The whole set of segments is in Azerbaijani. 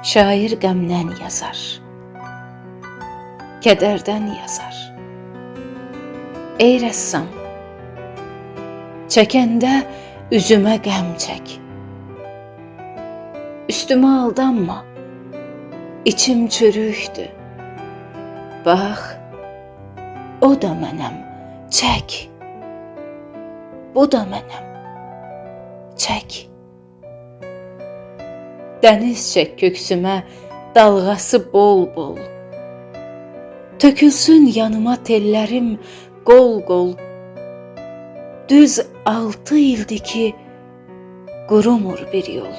Şair qəmdən yazar, kədərdən yazar. Ey rəssam, çəkəndə üzümə qəm çək. Üstümə aldanma, içim çürükdür. Bax, o da mənəm, çək. Bu da mənəm, çək. Dəniz çək köksümə, dalğası bol-bol. Tökülsün yanıma tellərim qol-qol. Düz 6 ildir ki, qurumur bir yol.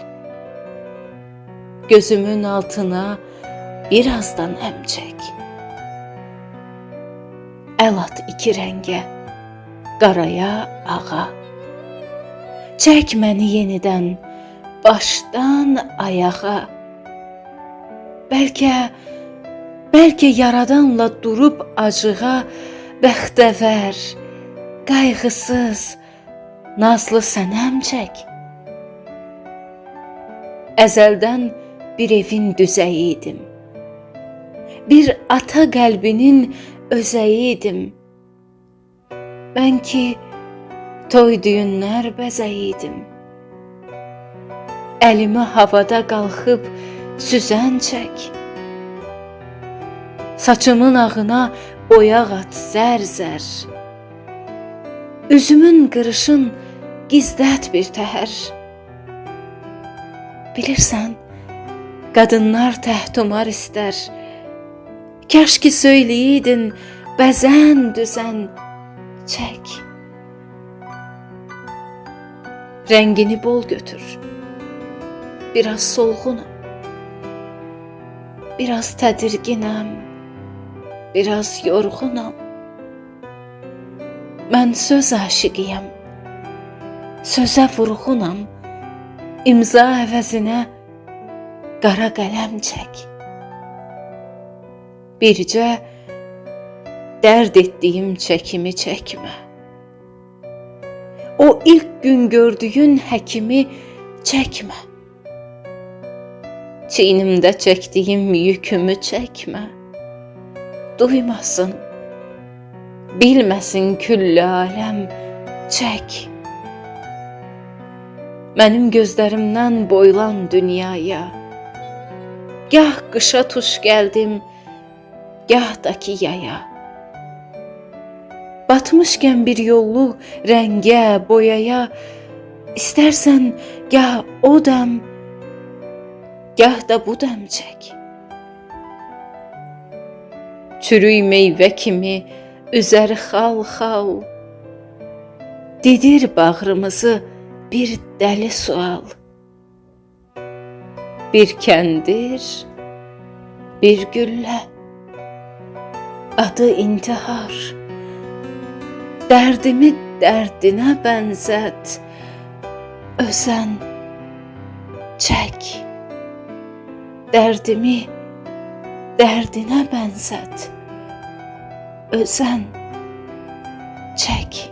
Gözümün altına birazdan əm çək. Əl at 2 rəngə, qaraya, ağa. Çək məni yenidən, başdan ayağa. Bəlkə yaradanla durub acığa, bəxtəvər, qayğısız, nazlı sənəm çək. Əzəldən bir evin düzəyi idim. Bir ata qəlbinin özəyi idim. Mən ki, toy düyünlər bəzəyi idim. Əlimi havada qalxıb süzən çək. Saçımın ağına boyaq at zər-zər. Üzümün qırışın gizlət bir təhər. Bilirsən, qadınlar təhtumar istər. Kaş ki söyləyiydin, bəzən düzən çək. Rəngini bol götür. Biraz solğunam. Biraz tədirginəm. Biraz yorğunam. Mən söz aşiqiyəm. Sözə vurğunam. İmza əvəzinə qara qələm çək. Bircə dərd etdiyim çəkimi çəkmə. O ilk gün gördüyün həkimi çəkmə. Çiynimdə çəkdiyim yükümü çəkmə. Duymasın, bilməsin külli aləm, çək. Mənim gözlərimdən boylan dünyaya. Gah qışa tuş gəldim, gah da ki yaya. Batmışkən bir yollu rəngə, boyaya, İstərsən gah o dəm, gah da bu dəm çək. Çürük meyvə kimi üzəri xal-xal, didir bağrımızı bir dəli sual. Bir kəndir, bir güllə, adı intihar. Dərdimi dərdinə bənzət, özən çək. Dərdimi dərdinə bənzət, özən çək.